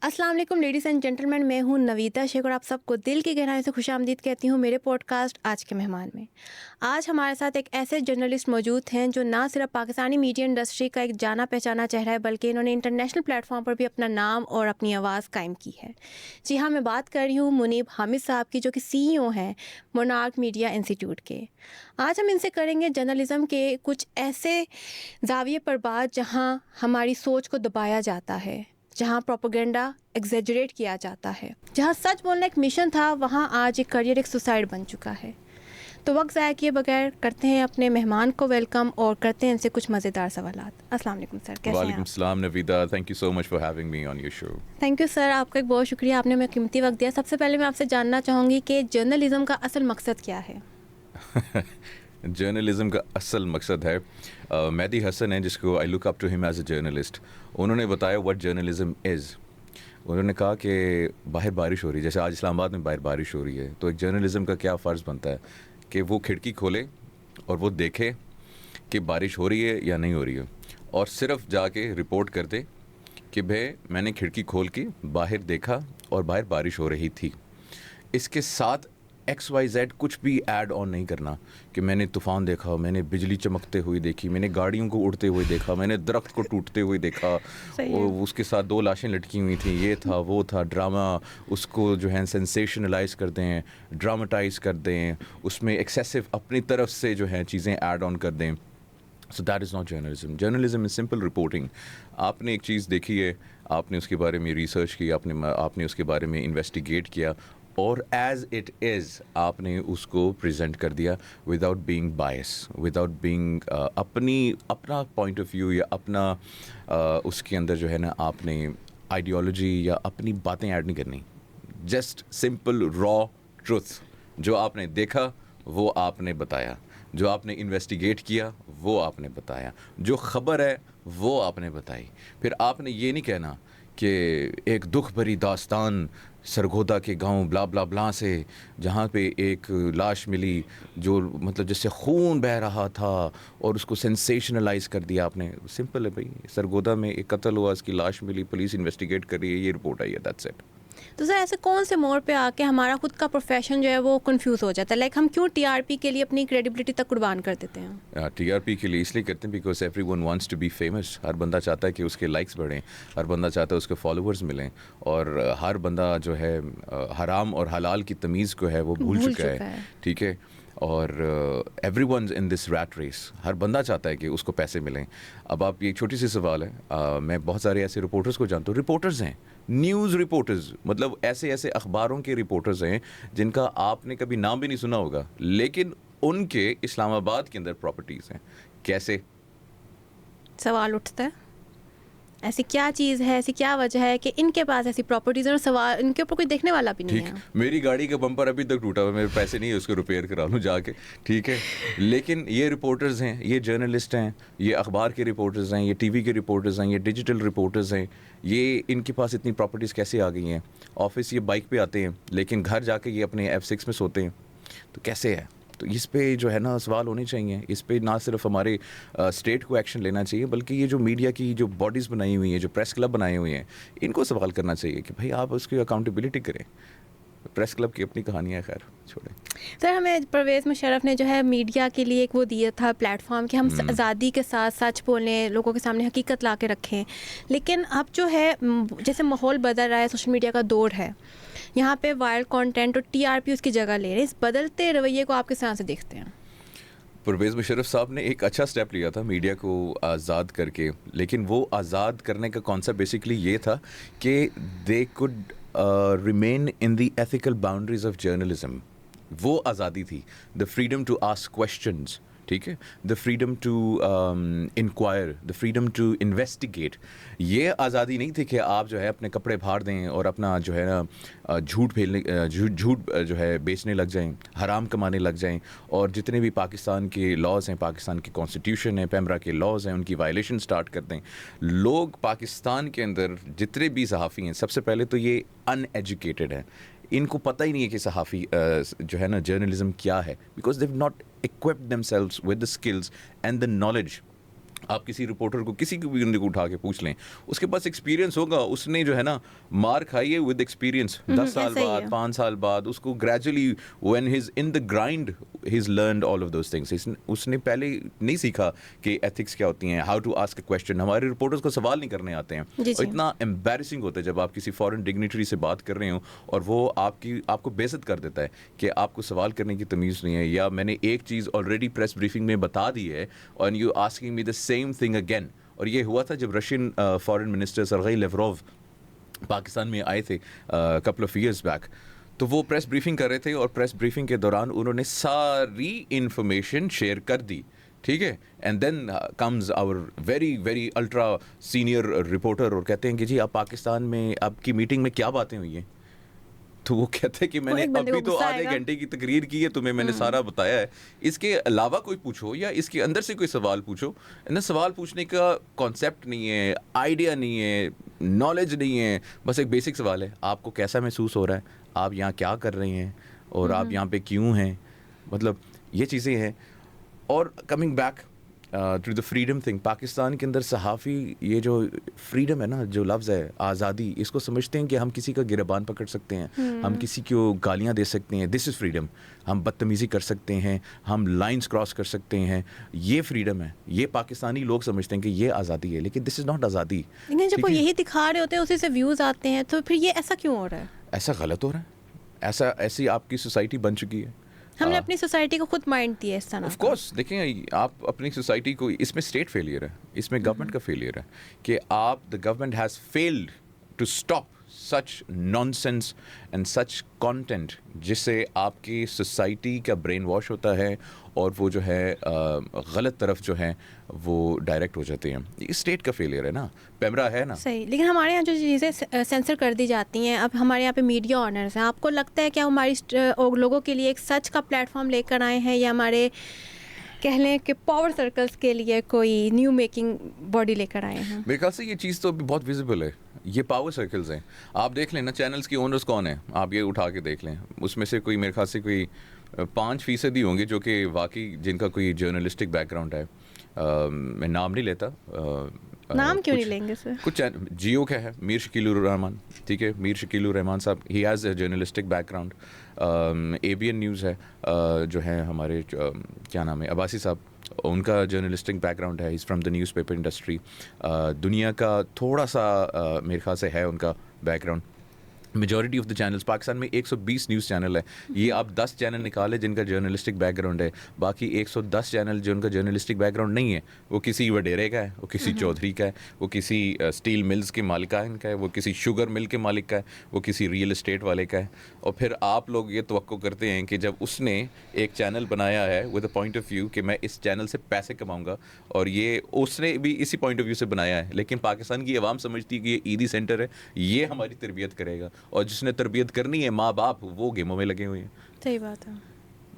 अस्सलाम वालेकुम ladies and gentleman, मैं हूँ नवीदा शेख और आप सबको दिल की गहराई से खुशामदीद कहती हूँ मेरे पॉडकास्ट आज के मेहमान में। आज हमारे साथ एक ऐसे जर्नलिस्ट मौजूद हैं जो ना सिर्फ पाकिस्तानी मीडिया इंडस्ट्री का एक जाना पहचाना चेहरा है, बल्कि इन्होंने इंटरनेशनल प्लेटफॉर्म पर भी अपना नाम और अपनी आवाज़ कायम की है। जी हाँ, मैं बात कर रही हूँ मुनीब हामिद साहब की, जो कि CEO हैं मोनार्क मीडिया इंस्टीट्यूट के। आज हम इनसे करेंगे जर्नलिज़म के कुछ ऐसे ज़ाविये पर बात जहाँ हमारी सोच को दबाया जाता है, जहाँ प्रोपेगेंडा एग्जेजरेट किया जाता है, जहाँ सच बोलना एक मिशन था, वहाँ आज एक करियर एक सुसाइड बन चुका है। तो वक्त ज़ाया किए बगैर करते हैं अपने मेहमान को वेलकम और करते हैं इनसे कुछ मज़ेदार सवालात। अस्सलाम वालेकुम सर, कैसे हैं वालेकुम आप? सलाम Naveeda, thank you so much for having me on your show. Thank you sir, आपका एक बहुत शुक्रिया, आपने हमें कीमती वक्त दिया। सबसे पहले मैं आपसे जानना चाहूँगी कि जर्नलिज़म का असल मकसद क्या है? जर्नलिज्म का असल मकसद है मेहदी हसन है, जिसको I look up to him as a journalist. उन्होंने बताया व्हाट जर्नलिज्म इज़। उन्होंने कहा कि बाहर बारिश हो रही है, जैसे आज इस्लामाबाद में बाहर बारिश हो रही है, तो एक जर्नलिज्म का क्या फ़र्ज़ बनता है कि वो खिड़की खोले और वो देखे कि बारिश हो रही है या नहीं हो रही है, और सिर्फ जाके रिपोर्ट कर दे कि भाई मैंने खिड़की खोल के बाहर देखा और बाहर बारिश हो रही थी। इसके साथ XYZ कुछ भी ऐड ऑन नहीं करना कि मैंने तूफ़ान देखा, मैंने बिजली चमकते हुए देखी, मैंने गाड़ियों को उड़ते हुए देखा, मैंने दरख्त को टूटते हुए देखा, सही है। और उसके साथ 2 लाशें लटकी हुई थी, ये था वो था। ड्रामा उसको जो है सेंसेशनलाइज कर दें, ड्रामाटाइज कर दें, उसमें एक्सेसिव अपनी तरफ से जो है चीज़ें ऐड ऑन कर दें। So that is not journalism. Journalism is simple reporting. आपने एक चीज़ देखी है, आपने उसके बारे में रिसर्च की, आपने उसके बारे में इन्वेस्टिगेट किया, और एज इट इज़ आपने उसको प्रेजेंट कर दिया विदाउट बीइंग बायस, विदाउट बीइंग अपना पॉइंट ऑफ व्यू या अपना उसके अंदर जो है ना, आपने आइडियोलॉजी या अपनी बातें ऐड नहीं करनी। जस्ट सिंपल रॉ ट्रुथ, जो आपने देखा वो आपने बताया, जो आपने इन्वेस्टिगेट किया वो आपने बताया, जो ख़बर है वो आपने बताई। फिर आपने ये नहीं कहना कि एक दुख भरी दास्तान सरगोदा के गांव ब्ला ब्ला ब्ला से, जहाँ पे एक लाश मिली जो मतलब जिससे खून बह रहा था, और उसको सेंसेशनलाइज कर दिया आपने। सिंपल है भाई, सरगोदा में एक कत्ल हुआ, उसकी लाश मिली, पुलिस इन्वेस्टिगेट कर रही है, ये रिपोर्ट आई है, दैट्स इट। तो सर ऐसे कौन से मोड़ पे आके हमारा खुद का प्रोफेशन जो है वो कंफ्यूज हो जाता है? लाइक हम क्यों TRP के लिए अपनी क्रेडिबिलिटी तक कुर्बान कर देते हैं? TRP के लिए इसलिए करते हैं because everyone wants to be famous. हर बंदा चाहता है कि उसके लाइक्स बढ़ें, हर बंदा चाहता है उसके फॉलोअर्स मिलें, और हर बंदा जो है हराम और हलाल की तमीज़ को है वो भूल भूल चुका है। ठीक है, और everyone in this rat race, हर बंदा चाहता है कि उसको पैसे मिलें। अब आप, ये एक छोटी सी सवाल है, मैं बहुत सारे ऐसे रिपोर्टर्स को जानता हूँ, रिपोर्टर्स हैं, न्यूज़ रिपोर्टर्स, मतलब ऐसे ऐसे अखबारों के रिपोर्टर्स हैं जिनका आपने कभी नाम भी नहीं सुना होगा, लेकिन उनके इस्लामाबाद के अंदर प्रॉपर्टीज़ हैं। कैसे? सवाल उठता है, ऐसी क्या चीज़ है, ऐसी क्या वजह है कि इनके पास ऐसी प्रॉपर्टीज़ और सवाल इनके ऊपर कोई देखने वाला भी नहीं ठीक, है? मेरी गाड़ी का बम्पर अभी तक टूटा हुआ है, मेरे पैसे नहीं है उसको रिपेयर करा लूँ जाके, ठीक है, लेकिन ये रिपोर्टर्स हैं, ये जर्नलिस्ट हैं, ये अखबार के रिपोर्टर्स हैं, ये TV के रिपोर्टर्स हैं, ये डिजिटल रिपोर्टर्स हैं, ये इनके पास इतनी प्रॉपर्टीज़ कैसे आ गई हैं? ऑफिस ये बाइक पे आते हैं, लेकिन घर जाके ये अपने F6 में सोते हैं, तो कैसे है? तो इस पे जो है ना सवाल होने चाहिए। इस पे ना सिर्फ हमारे स्टेट को एक्शन लेना चाहिए, बल्कि ये जो मीडिया की जो बॉडीज़ बनाई हुई हैं, जो प्रेस क्लब बनाए हुए हैं, इनको सवाल करना चाहिए कि भाई आप उसकी अकाउंटेबिलिटी करें। प्रेस क्लब की अपनी कहानी है, खैर छोड़ें। सर हमें परवेज़ मुशर्रफ ने जो है मीडिया के लिए एक वो दिया था प्लेटफॉर्म कि हम आज़ादी के साथ सच बोलें, लोगों के सामने हकीकत ला के रखें। लेकिन अब जो है जैसे माहौल बदल रहा है, सोशल मीडिया का दौर है, यहाँ पे वायरल कंटेंट और TRP उसकी जगह ले रहे हैं। इस बदलते रवैये को आप किस तरह से देखते हैं? परवेज़ मुशर्रफ साहब ने एक अच्छा स्टेप लिया था मीडिया को आज़ाद करके, लेकिन वो आज़ाद करने का कॉन्सेप्ट बेसिकली ये था कि they could remain in the ethical boundaries of journalism. वो आज़ादी थी, the freedom to ask questions, ठीक है, the freedom to inquire, the freedom to investigate. ये आज़ादी नहीं थी कि आप जो है अपने कपड़े फाड़ दें और अपना जो है ना झूठ जो है बेचने लग जाएं, हराम कमाने लग जाएं, और जितने भी पाकिस्तान के लॉज हैं, पाकिस्तान की कॉन्स्टिट्यूशन है, पैमरा के लॉज हैं, उनकी वायलेशन स्टार्ट कर दें। लोग पाकिस्तान के अंदर जितने भी सहाफ़ी हैं, सबसे पहले तो ये अनएजुकेटेड हैं, इनको पता ही नहीं है कि सहाफ़ी जो है ना जर्नलिज्म क्या है, because they have not equipped themselves with the skills and the knowledge आप किसी रिपोर्टर को किसी को भी बंदे को उठा के पूछ लें, उसके पास एक्सपीरियंस होगा, उसने जो है ना मार खाई है विद एक्सपीरियंस, 10 साल ऐसा ही बाद है। 5 साल बाद उसको gradually when he is in the grind he is learned all of those things. उसने पहले नहीं सीखा कि एथिक्स क्या होती हैं, how to ask a question. हमारे रिपोर्टर्स को सवाल नहीं करने आते हैं, जी, और जी। इतना एम्बैरेसिंग होता है जब आप किसी फॉरेन डिग्निटरी से बात कर रहे हो और वो आपको बेइज्जत कर देता है कि आपको सवाल करने की तमीज़ नहीं है, या मैंने एक चीज़ ऑलरेडी प्रेस ब्रीफिंग में बता दी है और you asking me the same thing again. और ये हुआ था जब Russian foreign minister Sergei Lavrov Pakistan में आए थे कपल ऑफ ईयर्स बैक। तो वो प्रेस ब्रीफिंग कर रहे थे और प्रेस ब्रीफिंग के दौरान उन्होंने सारी इंफॉर्मेशन शेयर कर दी, ठीक है। And then comes our very very ultra senior reporter और कहते हैं कि जी आप पाकिस्तान में आपकी मीटिंग में क्या बातें हुई हैं। तो वो कहते हैं कि मैंने एक बंदे अभी को तो गुस्सा आधे आएगा। घंटे की तकरीर की है, तुम्हें मैंने सारा बताया है, इसके अलावा कोई पूछो या इसके अंदर से कोई सवाल पूछो ना। सवाल पूछने का कॉन्सेप्ट नहीं है, आइडिया नहीं है, नॉलेज नहीं है, बस एक बेसिक सवाल है, आपको कैसा महसूस हो रहा है, आप यहाँ क्या कर रहे हैं और आप यहाँ पे क्यों हैं, मतलब ये चीज़ें हैं। और coming back to the freedom thing, Pakistan के अंदर सहाफ़ी, ये जो फ्रीडम है ना, जो लफ्ज़ है आज़ादी, इसको समझते हैं कि हम किसी का गिरबान पकड़ सकते हैं, हम किसी को गालियाँ दे सकते हैं, दिस इज़ फ्रीडम। हम बदतमीज़ी कर सकते हैं, हम लाइंस क्रॉस कर सकते हैं, ये फ्रीडम है। ये पाकिस्तानी लोग समझते हैं कि ये आज़ादी है, लेकिन दिस इज़ नॉट आज़ादी। लेकिन जब ठीक वो है? यही दिखा रहे होते हैं, उसी से व्यूज़ आते हैं, तो फिर ये ऐसा क्यों हो रहा है? ऐसा गलत हो रहा है, ऐसी आपकी सोसाइटी बन चुकी है। हमने अपनी सोसाइटी को खुद माइंड दिया है इस तरह ऑफ का। कोर्स, देखें आप अपनी सोसाइटी को, इसमें स्टेट फेलियर है, इसमें गवर्नमेंट का फेलियर है कि the government has failed to stop such nonsense and such content जिससे आपकी सोसाइटी का ब्रेन वॉश होता है और वो जो है गलत तरफ जो है वो डायरेक्ट हो जाते हैं। ये स्टेट का फेलियर है ना, पैमरा है ना। सही, लेकिन हमारे यहाँ जो चीज़ें सेंसर कर दी जाती हैं, अब हमारे यहाँ पे मीडिया ऑनर्स हैं, आपको लगता है कि हम हमारी लोगों के लिए एक सच का प्लेटफॉर्म लेकर आए हैं, या हमारे कह लें कि पावर सर्कल्स के लिए कोई न्यू मेकिंग बॉडी लेकर आए हैं? मेरे ख्याल से ये चीज़ तो अभी बहुत विजिबल है, ये पावर सर्कल्स हैं। आप देख लें ना, चैनल्स के ओनर्स कौन है, आप ये उठा के देख लें, उसमें से कोई मेरे ख्याल से कोई 5% ही होंगे जो कि वाकई जिनका कोई जर्नलिस्टिक बैकग्राउंड है। मैं नाम नहीं लेता, नाम क्यों नहीं कुछ लेंगे सर? कुछ जियो का है मीर शकीलुर रहमान, ठीक है, मीर शकीलुर रहमान साहब, he has a journalistic background. ABN news है, जो है हमारे क्या नाम है, अब्बासी साहब, उनका जर्नलिस्टिक बैकग्राउंड है, is from the newspaper industry. दुनिया का थोड़ा सा मेरे ख्याल से है उनका background. Majority of the channels Pakistan में 120 न्यूज़ चैनल है, ये आप 10 चैनल निकालें जिनका जर्नलिस्टिक बैकग्राउंड है, बाकी 110 चैनल जो उनका जर्नलिस्टिक बैकग्राउंड नहीं है, वो किसी वडेरे का है, वो किसी चौधरी का है, वो किसी स्टील मिल्स के मालिकान का है, वो किसी शुगर मिल के मालिक का है, वो किसी रियल एस्टेट वाले का है। और फिर आप लोग ये तवक्को करते हैं कि जब उसने एक चैनल बनाया है with a point of view कि मैं इस चैनल से पैसे कमाऊंगा, और ये उसने भी इसी पॉइंट ऑफ व्यू से बनाया है, लेकिन पाकिस्तान की आवाम समझती है कि ये ईदी सेंटर है, ये हमारी तरबियत करेगा, और जिसने तरबियत करनी है माँ बाप, वो गेमों में लगे हुए हैं। सही बात है।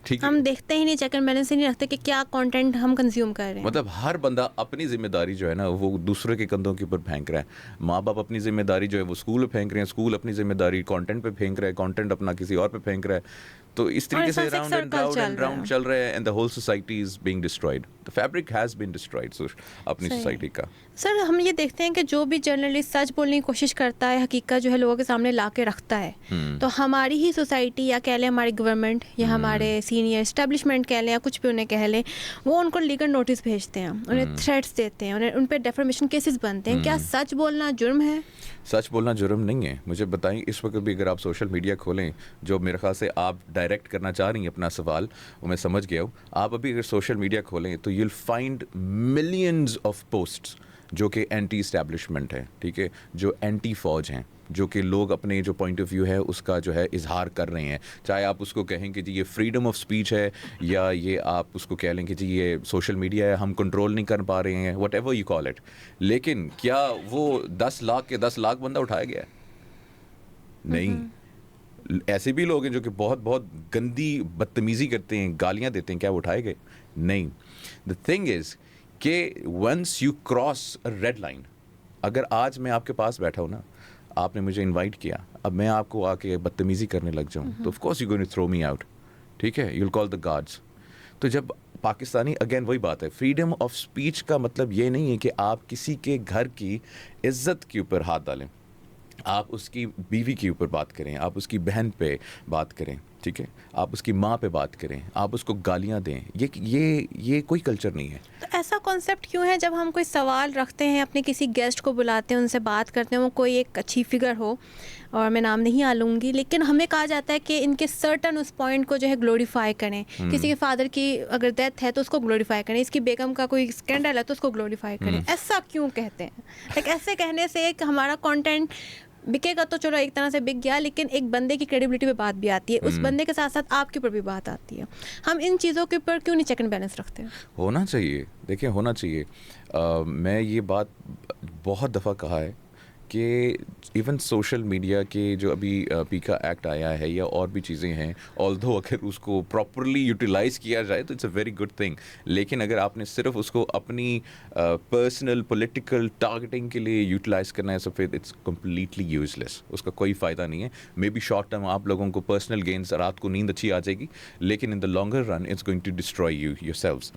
ठीक है, हम देखते ही नहीं, चेक एंड बैलेंस ही नहीं रखते कि क्या कंटेंट हम कंज्यूम कर रहे हैं। मतलब हर बंदा अपनी जिम्मेदारी जो है ना वो दूसरे के कंधों के ऊपर फेंक रहा है। माँ बाप अपनी जिम्मेदारी जो है वो स्कूल पे फेंक रहे हैं, स्कूल अपनी जिम्मेदारी कंटेंट पे फेंक रहा है, कंटेंट अपना किसी और पे फेंक रहा है। तो इस तरीके से ऐसा राउंड एंड circle राउंड चल एंड रहा राउंड है। चल रहा है, and the whole society is being destroyed, the fabric has been destroyed अपनी सही। सोसाइटी का। सर, हम ये देखते हैं कि जो भी जर्नलिस्ट सच बोलने की कोशिश करता है, हकीकत जो है लोगों के सामने ला के रखता है, तो हमारी ही सोसाइटी, या कह लें हमारी गवर्नमेंट, या हमारे सीनियर एस्टेब्लिशमेंट कह लें, या कुछ भी उन्हें कह लें, वो उनको लीगल नोटिस भेजते हैं, उन्हें थ्रेट्स देते हैं, उन्हें उन पर डेफर्मेशन केसेस बनते हैं। क्या सच बोलना जुर्म है? सच बोलना जुर्म नहीं है। मुझे बताएं, इस वक्त भी अगर आप सोशल मीडिया खोलें, जो मेरे ख्याल से आप डायरेक्ट करना चाह रही हैं अपना सवाल, वो मैं समझ गया हूँ, आप अभी अगर सोशल मीडिया खोलें तो you will find millions of posts जो कि एंटी इस्टेब्लिशमेंट है, ठीक है, जो एंटी फौज हैं, जो कि लोग अपने जो पॉइंट ऑफ व्यू है उसका जो है इजहार कर रहे हैं। चाहे आप उसको कहें कि जी ये फ्रीडम ऑफ स्पीच है, या ये आप उसको कह लें कि जी ये सोशल मीडिया है, हम कंट्रोल नहीं कर पा रहे हैं, what ever you call it. लेकिन क्या वो 10 लाख के 10 लाख बंदा उठाया गया है? नहीं। ऐसे भी लोग हैं जो कि बहुत बहुत गंदी बदतमीज़ी करते हैं, गालियाँ देते हैं, क्या वो उठाए गए? नहीं। द थिंग इज़ कि once you cross a red line, अगर आज मैं आपके पास बैठा हूँ ना, आपने मुझे इनवाइट किया, अब मैं आपको आके बदतमीज़ी करने लग जाऊँ, तो of course you going to throw me out, ठीक है, you will call the guards. तो जब पाकिस्तानी, अगेन वही बात है, फ्रीडम ऑफ स्पीच का मतलब ये नहीं है कि आप किसी के घर की इज्जत के ऊपर हाथ डालें, आप उसकी बीवी के ऊपर बात करें, आप उसकी बहन पे बात करें, ठीक है, आप उसकी माँ पे बात करें, आप उसको गालियाँ दें, ये कोई कल्चर नहीं है। तो ऐसा कॉन्सेप्ट क्यों है जब हम कोई सवाल रखते हैं, अपने किसी गेस्ट को बुलाते हैं, उनसे बात करते हैं, वो कोई एक अच्छी फिगर हो और मैं नाम नहीं लूँगी, लेकिन हमें कहा जाता है कि इनके सर्टन उस पॉइंट को जो है ग्लोरीफाई करें। किसी के फादर की अगर डेथ है तो उसको ग्लोरीफाई करें, इसकी बेगम का कोई स्कैंडल है तो उसको ग्लोरीफाई करें। ऐसा क्यों कहते हैं? लाइक ऐसे कहने से एक हमारा कंटेंट बिकेगा तो चलो एक तरह से बिक गया, लेकिन एक बंदे की क्रेडिबिलिटी पे बात भी आती है, उस बंदे के साथ साथ आपके ऊपर भी बात आती है। हम इन चीज़ों के ऊपर क्यों नहीं चेक एंड बैलेंस रखते हैं? होना चाहिए, देखिए होना चाहिए। मैं ये बात बहुत दफ़ा कहा है कि इवन सोशल मीडिया के जो अभी पीका एक्ट आया है या और भी चीज़ें हैं, ऑल्दो अगर उसको प्रॉपरली यूटिलाइज़ किया जाए तो it's a very good thing, लेकिन अगर आपने सिर्फ उसको अपनी पर्सनल पॉलिटिकल टारगेटिंग के लिए यूटिलाइज़ करना है तो फिर इट्स कम्प्लीटली यूजलेस, उसका कोई फ़ायदा नहीं है। मे बी शॉर्ट टर्म आप लोगों को पर्सनल गेन्स, रात को नींद अच्छी आ जाएगी, लेकिन in the longer run it's going to destroy you yourselves.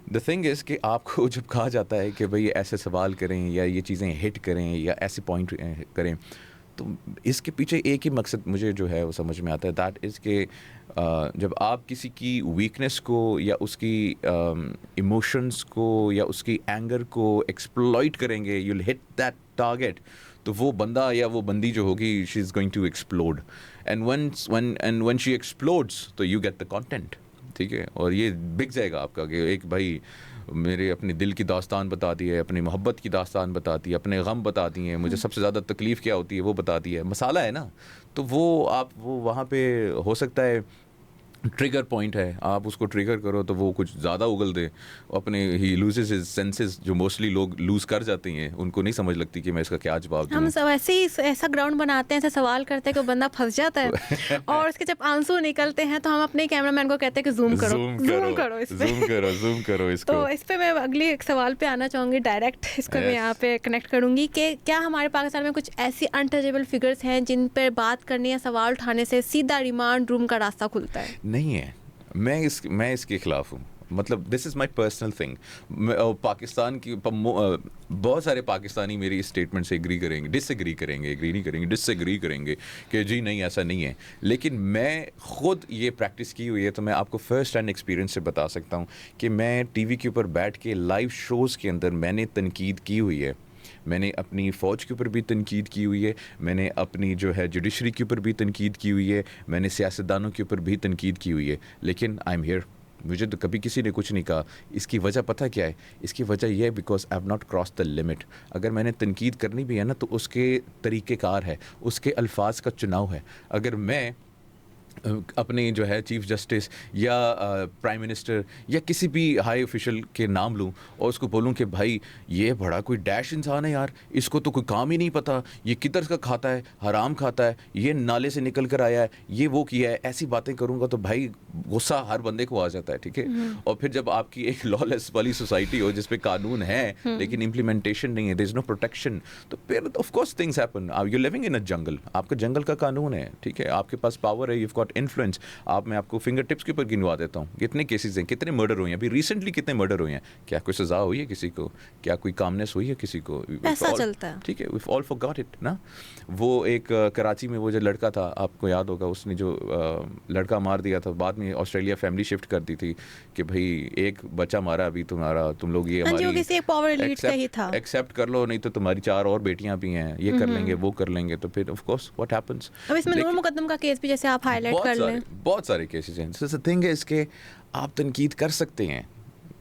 The thing is कि आपको जब कहा जाता है कि भाई ऐसे सवाल करें या ये चीज़ें हिट करें या ऐसे पॉइंट करें, तो इसके पीछे एक ही मकसद मुझे जो है वो समझ में आता है, दैट इज़ कि जब आप किसी की वीकनेस को या उसकी इमोशंस को या उसकी एंगर को एक्सप्लॉइट करेंगे, you will hit that target, तो वो बंदा या वो बंदी जो होगी, she is going to explode, and when she explodes तो यू गेट द कंटेंट, ठीक है, और ये बिक जाएगा आपका कि एक भाई मेरे अपने दिल की दास्तान बता दी है, अपनी मोहब्बत की दास्तान बता दी है, अपने गम बता दिए हैं, मुझे सबसे ज़्यादा तकलीफ़ क्या होती है वो बता दी है, मसाला है ना, तो वो वहाँ पे हो सकता है ट्रिगर पॉइंट है, आप उसको ट्रिगर करो तो वो कुछ ज़्यादा उगल दे, अपने ही लूजेस हिज सेंसेस, जो मोस्टली लोग लूज़ कर जाते हैं, उनको नहीं समझ लगती कि मैं इसका क्या जवाब दूँ। हम सब ऐसे ही ऐसा ग्राउंड बनाते हैं, ऐसे सवाल करते हैं कि वो बंदा फंस जाता है और उसके जब आंसू निकलते हैं तो हम अपने कैमरामैन को कहते हैं कि जूम करो इस पे। जूम करो इसको। तो इस पे मैं अगली एक सवाल पे आना चाहूँगी, डायरेक्ट इसको मैं यहाँ पे कनेक्ट करूँगी कि क्या हमारे पाकिस्तान में कुछ ऐसी अनटचेबल फिगर्स हैं जिन पर बात करने या सवाल उठाने से सीधा रिमांड रूम का रास्ता खुलता है? नहीं है, मैं इसके खिलाफ हूँ, मतलब this is my personal thing. Pakistan की बहुत सारे पाकिस्तानी मेरी इस स्टेटमेंट से एग्री करेंगे, डिसएग्री करेंगे कि जी नहीं ऐसा नहीं है, लेकिन मैं ख़ुद ये प्रैक्टिस की हुई है, तो मैं आपको फर्स्ट हैंड एक्सपीरियंस से बता सकता हूँ कि मैं टीवी के ऊपर बैठ के लाइव शोज़ के अंदर मैंने तनकीद की हुई है, मैंने अपनी फ़ौज के ऊपर भी तनकीद की हुई है, मैंने अपनी जो है जुडिशरी के ऊपर भी तनकीद की हुई है, मैंने सियासतदानों के ऊपर भी तनकीद की हुई है, लेकिन आई एम हियर, मुझे तो कभी किसी ने कुछ नहीं कहा। इसकी वजह पता क्या है? इसकी वजह यह है because I have not cross the limit. अगर मैंने तनकीद करनी भी है ना, तो उसके तरीक़ेकार है, उसके अल्फाज का चुनाव है। अगर मैं अपने जो है चीफ जस्टिस या प्राइम मिनिस्टर या किसी भी हाई ऑफिशियल के नाम लूं और उसको बोलूं कि भाई ये बड़ा कोई डैश इंसान है यार, इसको तो कोई काम ही नहीं पता, ये किधर का खाता है, हराम खाता है, ये नाले से निकल कर आया है, ये वो किया है, ऐसी बातें करूंगा तो भाई गुस्सा हर बंदे को आ जाता है, ठीक है। और फिर जब आपकी एक लॉलेस वाली सोसाइटी हो जिसपे कानून है लेकिन इम्प्लीमेंटेशन नहीं है, देयर इज नो प्रोटेक्शन, तो फिर of course things happen. You living in a jungle, आपका जंगल का कानून है, ठीक है, आपके पास पावर है, यू हैव गॉट इन्फ्लुएंस। मैं आपको फिंगर टिप्स के ऊपर गिनवा देता हूँ कितने केसेस हैं, कितने मर्डर हुए हैं, अभी रिसेंटली कितने मर्डर हुए हैं, क्या कोई सजा हुई है किसी को, क्या कोई कामनेस हुई है किसी को? ऐसा चलता है, ठीक है, वी ऑल फॉरगॉट इट ना। वो एक कराची में वो जो लड़का था, आपको याद होगा, उसने जो लड़का मार दिया था, बाद में ऑस्ट्रेलिया फैमिली शिफ्ट कर दी थी कि भाई एक बच्चा मारा, अभी तुम लोग ये हमारी एक्सेप्ट कर लो, नहीं तो तुम्हारी 4 और बेटियां भी हैं, ये कर लेंगे, वो कर लेंगे, तो फिर ऑफ कोर्स व्हाट हैपेंस। अब इसमें नूर मुकद्दम का केस भी जैसे आप हाईलाइट कर लें, बहुत सारे केसेस हैं। सो द थिंग है इसके, आप तनकीद कर सकते हैं,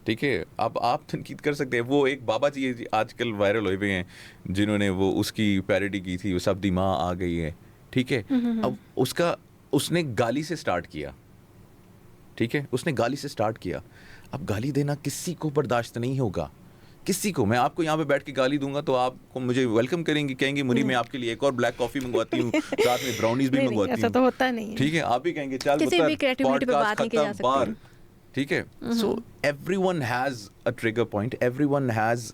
ठीक है, अब आप तनकीद कर सकते हैं। वो एक बाबा जी आजकल वायरल हुए हुए हैं जिन्होंने वो उसकी पैरोडी की थी, वो सब दी माँ आ गई है, ठीक है। अब उसने गाली से स्टार्ट किया, ठीक है, उसने गाली से स्टार्ट किया। अब गाली देना किसी को बर्दाश्त नहीं होगा, किसी को। मैं आपको यहाँ पे बैठ के गाली दूंगा तो आपको मुझे वेलकम करेंगे, कहेंगे मुनी मैं आपके लिए एक और ब्लैक कॉफी मंगवाती हूँ, साथ में ब्राउनीज भी मंगवाती हूँ, ऐसा तो होता नहीं है, ठीक है। आप भी कहेंगे चल किसी भी क्रिएटिविटी पे बात नहीं की जा सकती, ठीक है। So everyone has a trigger point, everyone has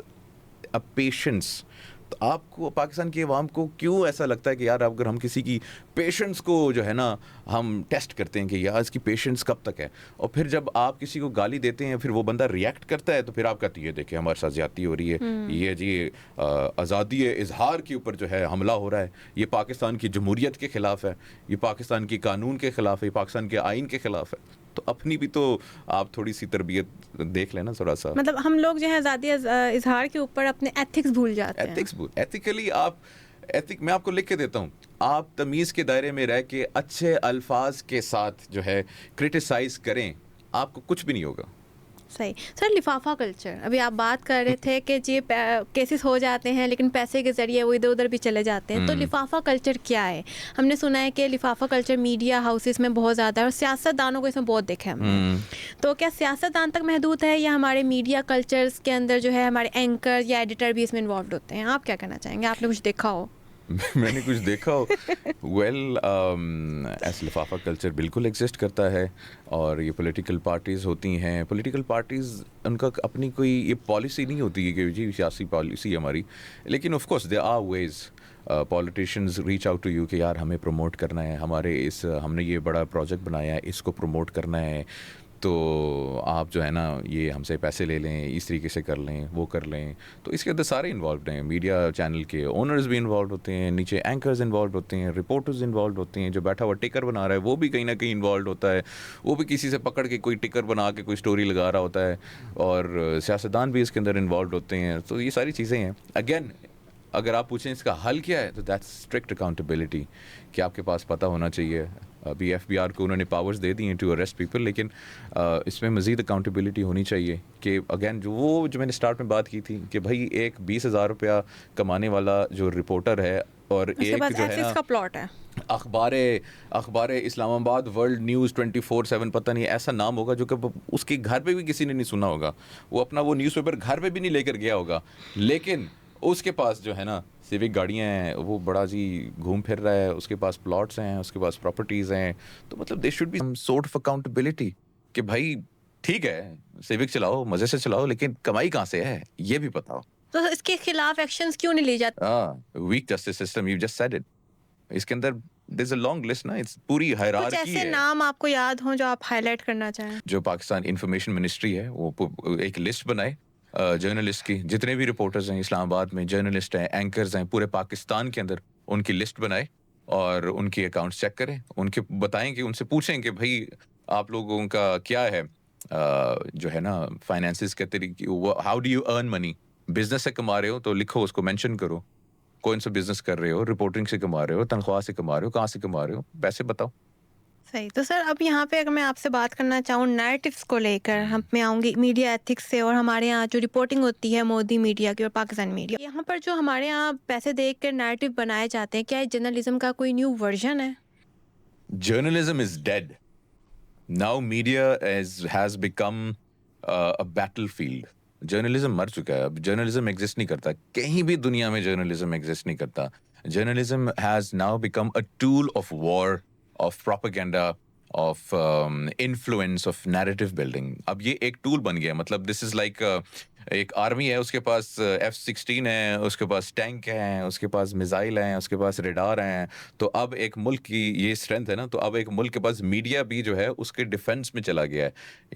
a patience तो आपको पाकिस्तान की आवाम को क्यों ऐसा लगता है कि यार अगर हम किसी की पेशेंस को जो है ना हम टेस्ट करते हैं कि यार इसकी पेशेंस कब तक है, और फिर जब आप किसी को गाली देते हैं फिर वो बंदा रिएक्ट करता है तो फिर आप कहते हैं ये देखिए हमारे साथ ज्यादती हो रही है, ये जी आज़ादी इजहार के ऊपर जो है हमला हो रहा है, ये पाकिस्तान की जमहूरियत के ख़िलाफ़ है, ये पाकिस्तान की कानून के ख़िलाफ़ है, ये पाकिस्तान के आइन के ख़िलाफ़ है। तो अपनी भी तो आप थोड़ी सी तरबियत देख लेना थोड़ा सा। मतलब हम लोग जो है आज़ादी इजहार के ऊपर अपने एथिक्स भूल जाते हैं। एथिकली आप मैं आपको लिख के देता हूँ, आप तमीज़ के दायरे में रह के अच्छे अल्फाज के साथ जो है क्रिटिसाइज करें, आपको कुछ भी नहीं होगा। सही। सर, लिफाफा कल्चर, अभी आप बात कर रहे थे कि जी केसेस हो जाते हैं लेकिन पैसे के ज़रिए वो इधर उधर भी चले जाते हैं, तो लिफाफा कल्चर क्या है? हमने सुना है कि लिफाफा कल्चर मीडिया हाउसेस में बहुत ज़्यादा है और सियासतदानों को इसमें बहुत देखा है हमने। तो क्या सियासतदान तक महदूद है या हमारे मीडिया कल्चर्स के अंदर जो है हमारे एंकर या एडिटर भी इसमें इन्वॉल्व होते हैं? आप क्या कहना चाहेंगे? आपने कुछ देखा हो? मैंने कुछ देखा हो। ऐसा लिफाफा कल्चर बिल्कुल एग्जिस्ट करता है, और ये पॉलिटिकल पार्टीज़ होती हैं, पॉलिटिकल पार्टीज़ उनका अपनी कोई ये पॉलिसी नहीं होती है कि जी सियासी पॉलिसी हमारी, लेकिन of course there are ways politicians reach out to you कि यार हमें प्रमोट करना है, हमने ये बड़ा प्रोजेक्ट बनाया है, इसको प्रमोट करना है, तो आप जो है ना ये हमसे पैसे ले लें, इस तरीके से कर लें, वो कर लें। तो इसके अंदर सारे इन्वॉल्व हैं, मीडिया चैनल के ओनर्स भी इन्वॉल्व होते हैं, नीचे एंकर्स इन्वॉल्व होते हैं, रिपोर्टर्स इन्वॉल्व होते हैं, जो बैठा हुआ टिकर बना रहा है वो भी कहीं ना कहीं इन्वॉल्व होता है, वो भी किसी से पकड़ के कोई टिकर बना के कोई स्टोरी लगा रहा होता है, और सियासतदान भी इसके अंदर इन्वॉल्व होते हैं। तो ये सारी चीज़ें हैं। अगेन अगर आप पूछें इसका हल क्या है, तो दैट्स स्ट्रिक्ट अकाउंटेबिलिटी, कि आपके पास पता होना चाहिए। अभी FBI को उन्होंने पावर्स दे दी हैं टू अरेस्ट पीपल, लेकिन इसमें मज़ीद अकाउंटेबिलिटी होनी चाहिए कि अगेन जो मैंने स्टार्ट में बात की थी कि भाई एक 20,000 रुपया कमाने वाला जो रिपोर्टर है और एक जो है ना का प्लॉट है, अखबार इस्लामाबाद वर्ल्ड न्यूज़ 24/7 पता नहीं ऐसा नाम होगा, जो कि उसके घर पे भी किसी ने नहीं सुना होगा, वो अपना वो न्यूज़पेपर घर पे भी नहीं लेकर गया होगा, लेकिन उसके पास जो है ना सिविक गाड़ियाँ हैं, वो बड़ा जी घूम फिर रहा है, उसके पास प्लॉट्स हैं, उसके पास प्रॉपर्टीज़ हैं। तो मतलब they should be some sort of accountability कि भाई ठीक है सिविक चलाओ, मज़े से चलाओ, लेकिन कमाई कहाँ से है ये भी बताओ। तो इसके खिलाफ एक्शंस क्यों नहीं ली जाती? Weak justice system, you just said it. इसके अंदर there is a long list ना, इट्स पूरी कुछ हायरार्की ऐसे है। नाम आपको याद हों जो आप हाईलाइट करना चाहें? जो पाकिस्तान इंफॉर्मेशन मिनिस्ट्री है वो एक लिस्ट बनाए जर्नलिस्ट की, जितने भी रिपोर्टर्स हैं इस्लामाबाद में, जर्नलिस्ट हैं, एंकर्स हैं, पूरे पाकिस्तान के अंदर उनकी लिस्ट बनाए और उनके अकाउंट्स चेक करें, उनके बताएं कि उनसे पूछें कि भाई आप लोगों का क्या है जो है ना फाइनेंसिस के तरीके, how do you earn money, business से कमा रहे हो तो लिखो, उसको मेंशन करो, कौन सा बिजनेस कर रहे हो, रिपोर्टिंग से कमा रहे हो, तनख्वाह से कमा रहे हो, कहाँ से कमा रहे हो, पैसे बताओ। सही। तो सर, अब यहाँ पे अगर मैं आपसे बात करना चाहूँ नैरेटिव्स को लेकर, हम मैं आऊँगी मीडिया एथिक्स से, और हमारे यहाँ जो रिपोर्टिंग होती है मोदी मीडिया की और पाकिस्तान मीडिया, यहाँ पर जो हमारे यहाँ पैसे देख कर नैरेटिव बनाए जाते हैं, क्या ये जर्नलिज्म का कोई न्यू वर्जन है? Journalism is dead. Now media has become a battlefield. Journalism मर चुका है, अब जर्नलिज्म एग्जिस्ट नहीं करता, कहीं भी दुनिया में जर्नलिज्म एग्जिस्ट नहीं करता। Journalism has now become a tool of war, of propaganda, of influence, of narrative building. अब ये एक टूल बन गया, मतलब दिस इज लाइक एक आर्मी है, उसके पास F-16 है, उसके पास टैंक हैं, उसके पास मिसाइल हैं, उसके पास रेडार हैं। तो अब एक मुल्क की ये स्ट्रेंथ है ना, तो अब एक मुल्क के पास मीडिया भी जो है उसके डिफेंस में चला गया है,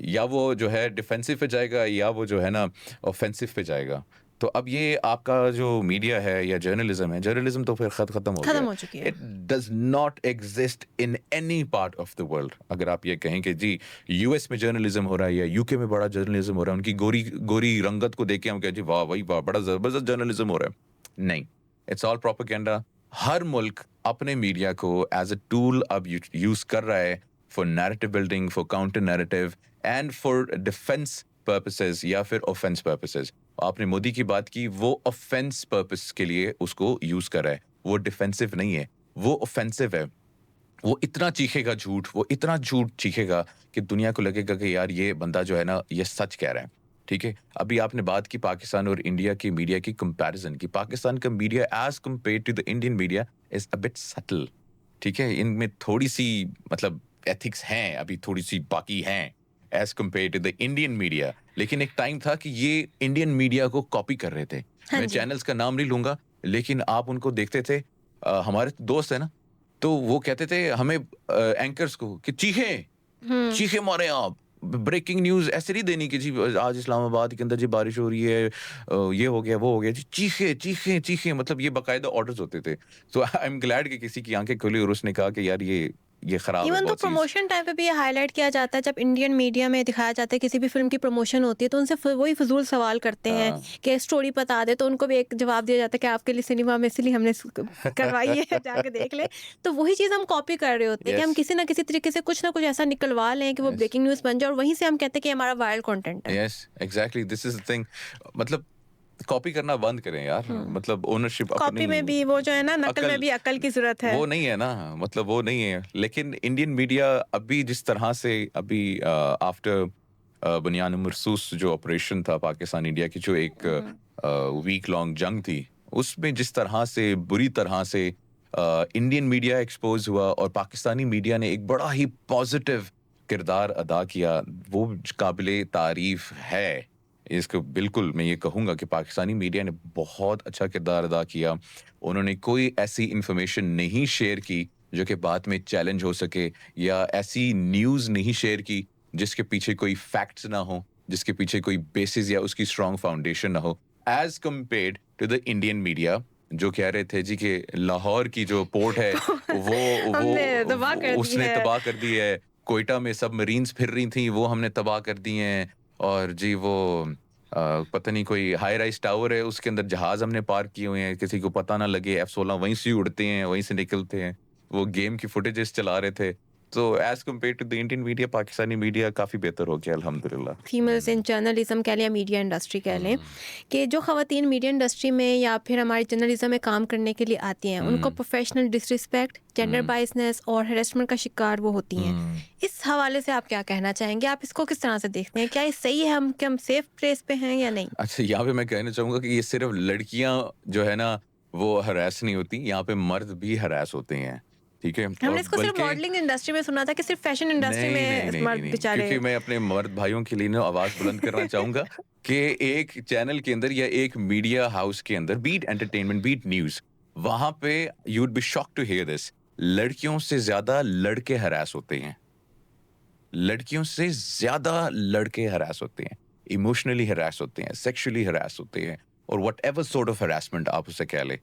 या वो जो है डिफेंसिव पे जाएगा या वो जो है ना ऑफेंसिव पे जाएगा। तो अब ये आपका जो मीडिया है या जर्नलिज्म है, जर्नलिज्म तो फिर खत्म हो खत्म हो चुकी है। It does not exist in any part of the world. अगर आप ये कहें कि जी US में जर्नलिज्म हो रहा है या UK में बड़ा जर्नलिज्म हो रहा है, उनकी गोरी गोरी रंगत को देख के हम कहें जी वाह भाई वाह बड़ा जबरदस्त जर्नलिज्म हो रहा है, नहीं, इट्स ऑल प्रोपेगेंडा। हर मुल्क अपने मीडिया को एज अ टूल अब यूज कर रहा है for narrative building, for counter narrative and for defence purposes या फिर ऑफेंस पर्पसेस। आपने मोदी की बात की, वो ऑफेंस पर्पस के लिए उसको यूज कर रहा है, वो डिफेंसिव नहीं है, वो ऑफेंसिव है। वो इतना चीखेगा झूठ, वो इतना झूठ चीखेगा कि दुनिया को लगेगा कि यार ये बंदा जो है ना ये सच कह रहा है। ठीक है, अभी आपने बात की पाकिस्तान और इंडिया की मीडिया की कंपैरिजन की। पाकिस्तान का media as compared to the Indian media is a bit subtle. ठीक है, इनमें थोड़ी सी मतलब एथिक्स हैं, अभी थोड़ी सी बाकी हैं as compare to the Indian media. लेकिन एक टाइम था कि ये इंडियन मीडिया को कॉपी कर रहे थे। हाँ मैं जी। चैनल्स का नाम नहीं लूंगा, लेकिन आप उनको देखते थे, हमारे दोस्त है ना, तो वो कहते थे हमें एंकर्स को कि चीखे मारे आप, ब्रेकिंग न्यूज़ ऐसे नहीं देनी कि जी आज इस्लामाबाद के अंदर जी बारिश हो रही है, ये हो गया वो हो गया जी, चीखे, मतलब ये बाकायदा ऑर्डर्स होते थे। तो आई एम ग्लैड कि किसी की आंखें खुली और उसने कहा कि यार ये खराब है इवन तो बहुत चीज़। प्रमोशन टाइम पे भी ये हाईलाइट किया जाता है, जब इंडियन मीडिया में दिखाया जाता है किसी भी फिल्म की प्रमोशन होती है तो उनसे वही फजूल सवाल करते हैं हाँ। कि स्टोरी बता दे, तो उनको भी एक जवाब दिया जाता है कि आपके लिए सिनेमा में इसलिए हमने करवाई है, जाके देख ले। तो वही चीज़ हम कॉपी कर रहे होते हैं कि हम यस, किसी ना किसी तरीके से कुछ ना कुछ ऐसा निकलवा लें कि वो यस। ब्रेकिंग न्यूज़ बन जाए, और वहीं से हम कहते हैं कि हमारा वायरल कंटेंट है। Yes, exactly, this is the thing. मतलब कॉपी करना बंद करें यार, मतलब ओनरशिप कॉपी अपनी, में भी वो जो है ना, नकल में अकल भी अकल की जरूरत है। वो नहीं है ना, मतलब वो नहीं है। लेकिन इंडियन मीडिया अभी जिस तरह से अभी आफ्टर बुनियान मरसूस जो ऑपरेशन था पाकिस्तान इंडिया की, जो एक वीक लॉन्ग जंग थी, उसमें जिस तरह से बुरी तरह से इंडियन मीडिया एक्सपोज हुआ और पाकिस्तानी मीडिया ने एक बड़ा ही पॉजिटिव किरदार अदा किया, वो काबिले तारीफ है। इसको बिल्कुल मैं ये कहूँगा कि पाकिस्तानी मीडिया ने बहुत अच्छा किरदार अदा किया। उन्होंने कोई ऐसी इंफॉर्मेशन नहीं शेयर की जो कि बाद में चैलेंज हो सके, या ऐसी न्यूज़ नहीं शेयर की जिसके पीछे कोई फैक्ट्स ना हो, जिसके पीछे कोई बेसिस या उसकी स्ट्रॉन्ग फाउंडेशन ना हो, as compared to the Indian media जो कह रहे थे जी कि लाहौर की जो पोर्ट है हमने तबाह वो कर दी उसने है। तबाह कर दी है, कोयटा में सबमरीन्स फिर रही थी वो हमने तबाह कर दी हैं, और जी वो पता नहीं कोई हाई राइज टावर है उसके अंदर जहाज हमने पार्क किए हुए हैं, किसी को पता ना लगे, F-16 वहीं से ही उड़ते हैं, वहीं से निकलते हैं, वो गेम की फुटेजेस चला रहे थे। तो as compare to the Indian media, Pakistani media काफी बेहतर हो गया अल्हम्दुलिल्लाह। फीमेल्स इन जर्नलिज्म कह लें या मीडिया इंडस्ट्री कह लें, कि जो ख़वातीन मीडिया इंडस्ट्री में या फिर हमारी जर्नलिज्म में काम करने के लिए आती हैं, उनको प्रोफेशनल डिसरिस्पेक्ट, जेंडर बाइसनेस और हरेसमेंट का शिकार वो होती हैं। इस हवाले से आप क्या कहना चाहेंगे? आप इसको किस तरह से देखते हैं? क्या ये सही है, हम कि हम सेफ प्लेस पे हैं या नहीं? अच्छा, यहाँ पे मैं कहना चाहूंगा कि ये सिर्फ लड़कियां जो है ना वो हरास नहीं होती, यहाँ पे मर्द भी हरास होते हैं, ठीक है। और हमने इसको सिर्फ बल्कि मॉडलिंग इंडस्ट्री में सुना था कि सिर्फ फैशन इंडस्ट्री नहीं नहीं में नहीं नहीं मर्द नहीं, बेचारे। क्योंकि मैं अपने मर्द भाइयों के लिए ना आवाज बुलंद करना चाहूंगा कि एक चैनल के अंदर या एक मीडिया हाउस के अंदर, बीट एंटरटेनमेंट, बीट न्यूज, वहां पे you would be shock to hear this, लड़कियों से ज्यादा लड़के हरास होते हैं, लड़कियों से ज्यादा लड़के हरास होते हैं, इमोशनली हरास होते हैं, सेक्सुअली हरास होते हैं, और what ever sort of harassment आप उसे कह ले,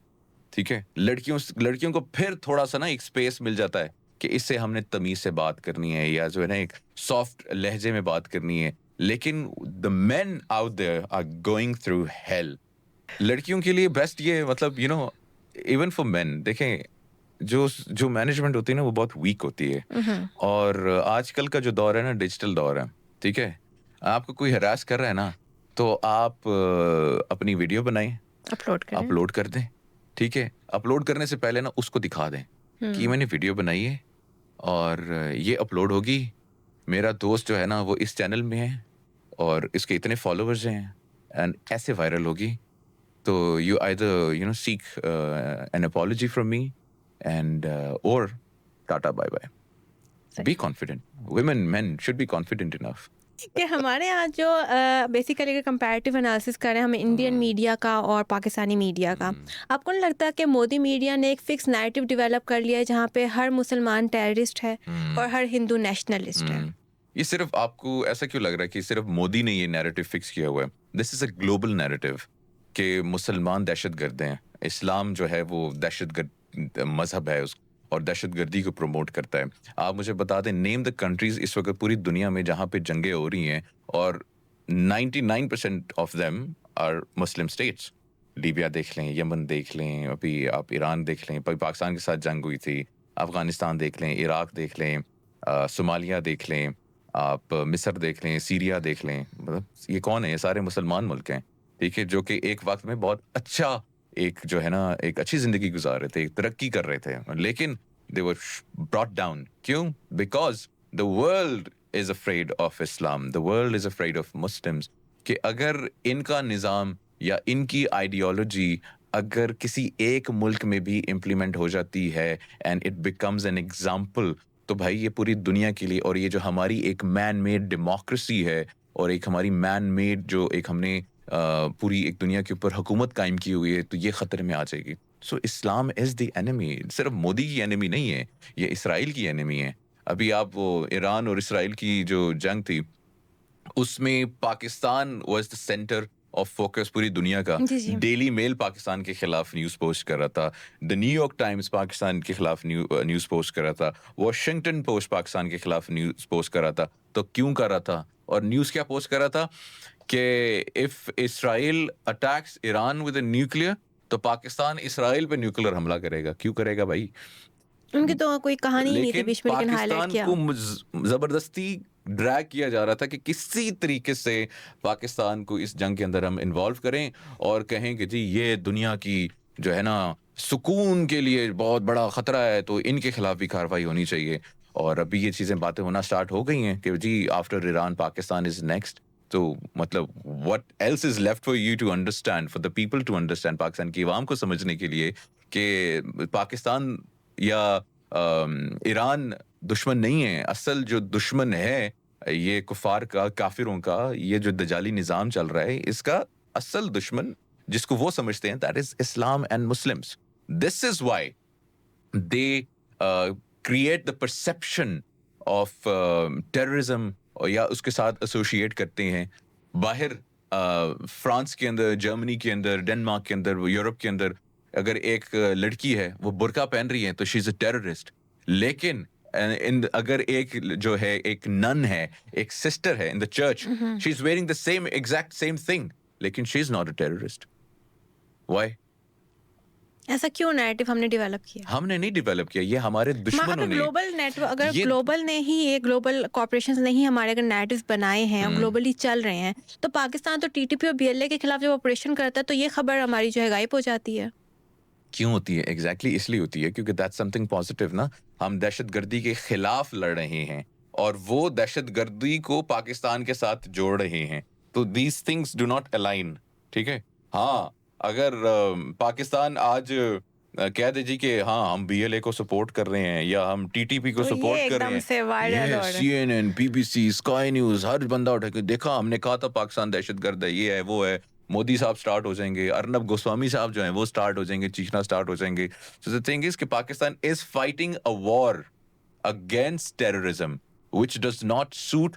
ठीक है। लड़कियों को फिर थोड़ा सा ना एक स्पेस मिल जाता है कि इससे हमने तमीज से बात करनी है, या जो है ना एक सॉफ्ट लहजे में बात करनी है। लेकिन the men out there are going through hell. लड़कियों के लिए बेस्ट ये, मतलब you know, even for men, देखें जो जो मैनेजमेंट होती है ना वो बहुत वीक होती है, और आजकल का जो दौर है ना, डिजिटल दौर है, ठीक है। आपको कोई हरास कर रहा है ना, तो आप अपनी वीडियो बनाएं, अपलोड करें। अपलोड कर दें, ठीक है। अपलोड करने से पहले ना उसको दिखा दें कि मैंने वीडियो बनाई है और ये अपलोड होगी, मेरा दोस्त जो है ना वो इस चैनल में है और इसके इतने फॉलोअर्स हैं, एंड ऐसे वायरल होगी। तो you either you no seek an apology from me and और tata bye bye. Be confident, women men should be confident enough. कि हमारे यहाँ जो बेसिकली अगर कंपैरेटिव एनालिसिस करें हम इंडियन मीडिया का और पाकिस्तानी मीडिया का, आपको नहीं लगता कि मोदी मीडिया ने एक फिक्स नैरेटिव डेवलप कर लिया है जहाँ पे हर मुसलमान टेररिस्ट है और हर हिंदू नेशनलिस्ट है? ये सिर्फ आपको ऐसा क्यों लग रहा है कि सिर्फ मोदी ने ये नैरेटिव फिक्स किया हुआ है? This is a global narrative कि मुसलमान दहशतगर्द हैं, इस्लाम जो है वो दहशतगर्द मजहब है और दहशतगर्दी को प्रमोट करता है। आप मुझे बता दें, नेम द कंट्रीज इस वक्त पूरी दुनिया में जहां पे जंगें हो रही हैं और 99% of them are Muslim states. Libya देख लें, यमन देख लें, अभी आप ईरान देख लें, अभी पाकिस्तान के साथ जंग हुई थी, अफगानिस्तान देख लें, इराक देख लें, सोमालिया देख लें, आप मिस्र देख लें, सीरिया देख लें। मतलब ये कौन है? ये सारे मुसलमान मुल्क हैं, ठीक है, जो कि एक वक्त में बहुत अच्छा एक जो है ना एक अच्छी जिंदगी गुजार रहे थे, एक तरक्की कर रहे थे, लेकिन दे वर ब्रॉट डाउन। क्यों? Because the world is afraid of Islam, the world is afraid of Muslims. कि अगर इनका निज़ाम या इनकी आइडियोलॉजी अगर किसी एक मुल्क में भी इम्प्लीमेंट हो जाती है and it becomes an example, तो भाई ये पूरी दुनिया के लिए, और ये जो हमारी एक मैन मेड डेमोक्रेसी है और एक हमारी मैन मेड जो एक हमने पूरी एक दुनिया के ऊपर हुकूमत कायम की हुई है, तो ये ख़तरे में आ जाएगी। सो इस्लाम इज़ द एनिमी, सिर्फ मोदी की एनिमी नहीं है, ये इसराइल की एनिमी है। अभी आप वो ईरान और इसराइल की जो जंग थी, उसमें Pakistan was the centre of focus पूरी दुनिया का। जी, जी। डेली मेल पाकिस्तान के खिलाफ न्यूज़ पोस्ट कर रहा था, द न्यूयॉर्क टाइम्स पाकिस्तान के खिलाफ न्यूज़ पोस्ट कर रहा था, वॉशिंगटन पोस्ट पाकिस्तान के खिलाफ न्यूज़ पोस्ट कर रहा था। तो क्यों कर रहा था? और न्यूज़ क्या पोस्ट कर रहा था कि if Israel attacks Iran with a nuclear, तो पाकिस्तान इसराइल पे न्यूक्लियर हमला करेगा। क्यों करेगा भाई? उनकी तो कोई कहानी ही नहीं थी लेकिन बीच में, लेकिन हाईलाइट पाकिस्तान किया। को जबरदस्ती ड्रैग किया जा रहा था कि किसी तरीके से पाकिस्तान को इस जंग के अंदर हम इन्वॉल्व करें और कहें कि जी ये दुनिया की जो है ना सुकून के लिए बहुत बड़ा खतरा है, तो इनके खिलाफ भी कार्रवाई होनी चाहिए। और अभी ये चीजें बातें होना स्टार्ट हो गई हैं कि जी after Iran Pakistan is next. तो मतलब what else is left for you to understand, for the people to understand, Pakistan की आवाम को समझने के लिए कि पाकिस्तान या ईरान दुश्मन नहीं है। असल जो दुश्मन है ये कुफार का, काफिरों का, ये जो दजाली निज़ाम चल रहा है, इसका असल दुश्मन जिसको वो समझते हैं that is Islam and Muslims. This is why they create the perception of terrorism, या उसके साथ एसोसिएट करते हैं। बाहर फ्रांस के अंदर, जर्मनी के अंदर, डेनमार्क के अंदर, यूरोप के अंदर अगर एक लड़की है वो बुर्का पहन रही है तो शी इज अ टेररिस्ट। लेकिन अगर एक जो है एक नन है, एक सिस्टर है in the church, she is wearing the same exact same thing, लेकिन she is not a terrorist. Why? ऐसा क्यों नैरेटिव हमने डेवलप किया? हमने नहीं डेवलप किया, ये हमारे दुश्मनों अगर ने। ग्लोबल नेटवर्क, अगर ये ग्लोबल ने ही, ये ग्लोबल कॉर्पोरेशंस ने ही हमारे अगर नैरेटिव्स बनाए हैं और ग्लोबली चल रहे हैं, तो पाकिस्तान तो टीटीपी और बीएलए के खिलाफ जब ऑपरेशन करता है तो ये खबर हमारी जो है गायब हो जाती है। क्यों होती है? एग्जैक्टली इसलिए होती है क्योंकि दैट्स समथिंग पॉजिटिव ना। हम दहशतगर्दी के खिलाफ लड़ रहे हैं और वो दहशतगर्दी को पाकिस्तान के साथ जोड़ रहे हैं, तो these things do not align. ठीक है? हाँ, अगर पाकिस्तान आज कह दे जी कि हाँ हम बीएलए को सपोर्ट कर रहे हैं या हम टीटीपी को तो सपोर्ट ये कर रहे एकदम हैं, से वायरल हो रहा है। सीएनएन, बीबीसी, स्काई न्यूज, हर बंदा उठा के देखा हमने कहा था पाकिस्तान दहशतगर्द है, ये है वो है। मोदी साहब स्टार्ट हो जाएंगे, अर्नब गोस्वामी साहब जो हैं वो स्टार्ट हो जाएंगे, चीखना स्टार्ट हो जाएंगे। सो द थिंग इज कि Pakistan is fighting a war against terrorism which does not suit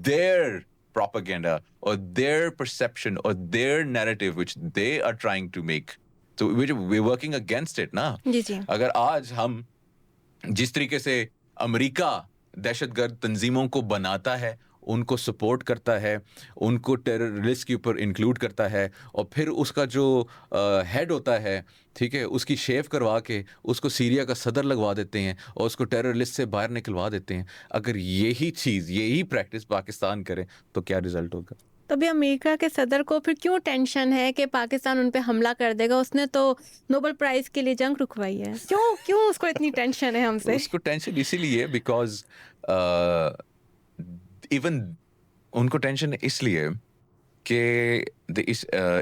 their propaganda or their perception or their narrative which they are trying to make. So we're working against it ना। जी जी। अगर आज हम जिस तरीके से America दहशतगर्द तंजीमों को बनाता है, उनको सपोर्ट करता है, उनको टेरर लिस्ट के ऊपर इंक्लूड करता है, और फिर उसका जो हेड होता है, ठीक है, उसकी शेव करवा के उसको सीरिया का सदर लगवा देते हैं और उसको टेरर लिस्ट से बाहर निकलवा देते हैं। अगर यही चीज़, यही प्रैक्टिस पाकिस्तान करे तो क्या रिजल्ट होगा? तो अभी अमेरिका के सदर को फिर क्यों टेंशन है कि पाकिस्तान उन पे हमला कर देगा? उसने तो नोबेल प्राइज के लिए जंग रुकवाई है। क्यों क्यों उसको इतनी टेंशन है हमसे? उसको टेंशन इसीलिए बिकॉज इवन उनको टेंशन इसलिए कि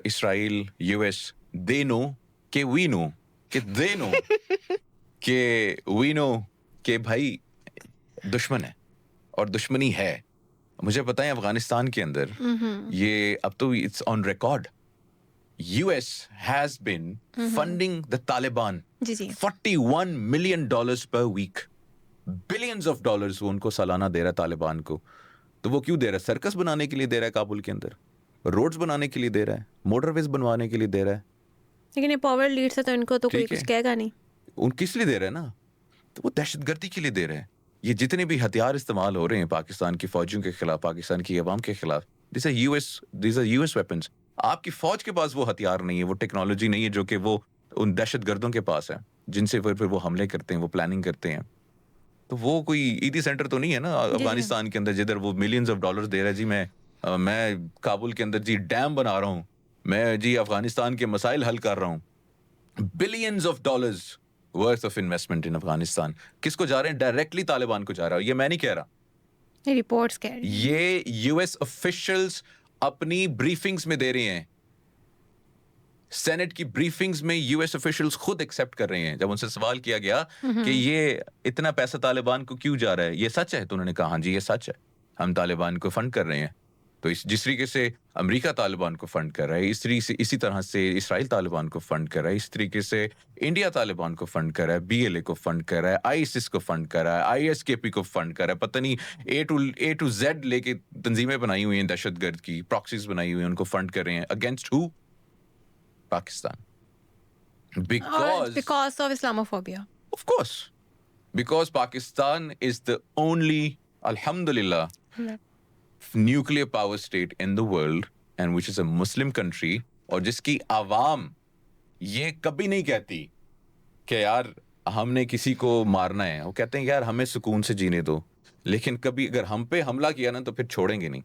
इसराइल, यूएस, दे नो कि वी नो कि दे नो कि वी नो कि भाई दुश्मन है और दुश्मनी है। मुझे पता है अफगानिस्तान के अंदर ये अब तो it's on record, US has been funding the Taliban जी जी। $41 million per week, billions of dollars वो उनको सालाना दे रहा है तालिबान को। तो वो क्यों दे रहा है? सर्कस बनाने के लिए दे रहा है, काबुल के अंदर रोड्स बनाने के लिए दे रहा है, मोटरवेज बनवाने के लिए दे रहा है। लेकिन ये पावर लीड्स है तो इनको तो कोई ठीक है। कुछ कहेगा नहीं। उन किस लिए दे रहा है ना? तो वो दहशतगर्दी के लिए दे रहे हैं। ये जितने भी हथियार इस्तेमाल हो रहे हैं पाकिस्तान की फौजियों के खिलाफ, पाकिस्तान की अवाम के खिलाफ, दिस आर यूएस वेपन्स। आपकी फौज के पास वो हथियार नहीं है, वो टेक्नोलॉजी नहीं है जो कि वो उन दहशतगर्दों के पास है, जिनसे फिर वो हमले करते हैं, वो प्लानिंग करते हैं। तो वो कोई ईदी सेंटर तो नहीं है ना अफगानिस्तान के अंदर जिधर वो मिलियंस ऑफ डॉलर्स दे रहा है जी। मैं काबुल के अंदर जी डैम बना रहा हूँ, मैं जी अफगानिस्तान के मसाइल हल कर रहा हूँ। Billions of dollars worth of investment इन अफगानिस्तान किसको जा रहे हैं? डायरेक्टली तालिबान को जा रहा है। ये मैं नहीं कह रहा, ये रिपोर्ट्स कह रही हैं। ये यूएस ऑफिशियल्स अपनी ब्रीफिंग्स में दे रहे हैं। सेनेट की ब्रीफिंग्स में यूएस ऑफिशियल्स खुद एक्सेप्ट कर रहे हैं। जब उनसे सवाल किया गया कि ये इतना पैसा तालिबान को क्यों जा रहा है, ये सच है? तो उन्होंने कहा हाँ जी ये सच है, हम तालिबान को फंड कर रहे हैं। तो जिस तरीके से अमेरिका तालिबान को फंड कर रहा है, इसी तरह से इसराइल तालिबान को फंड कर रहा है, इस तरीके से इंडिया तालिबान को फंड कर रहा है, बीएलए को फंड कर रहा है, आईएसआईएस को फंड कर रहा है, आईएसकेपी को फंड कर रहा है, पता नहीं ए टू जेड लेके तंजीमें बनाई हुई हैं दहशतगर्द की, प्रॉक्सीज बनाई हुई हैं, उनको फंड कर रहे हैं अगेंस्ट हु? पाकिस्तान. और because of Islamophobia. Of course, because Pakistan is the only, alhamdulillah, nuclear power state in the world and which is a Muslim country और जिसकी आवाम ये कभी नहीं कहती कि यार हमने किसी को मारना है. वो कहते हैं यार हमें सुकून से जीने दो, लेकिन कभी अगर हम पे हमला किया ना तो फिर छोड़ेंगे नहीं.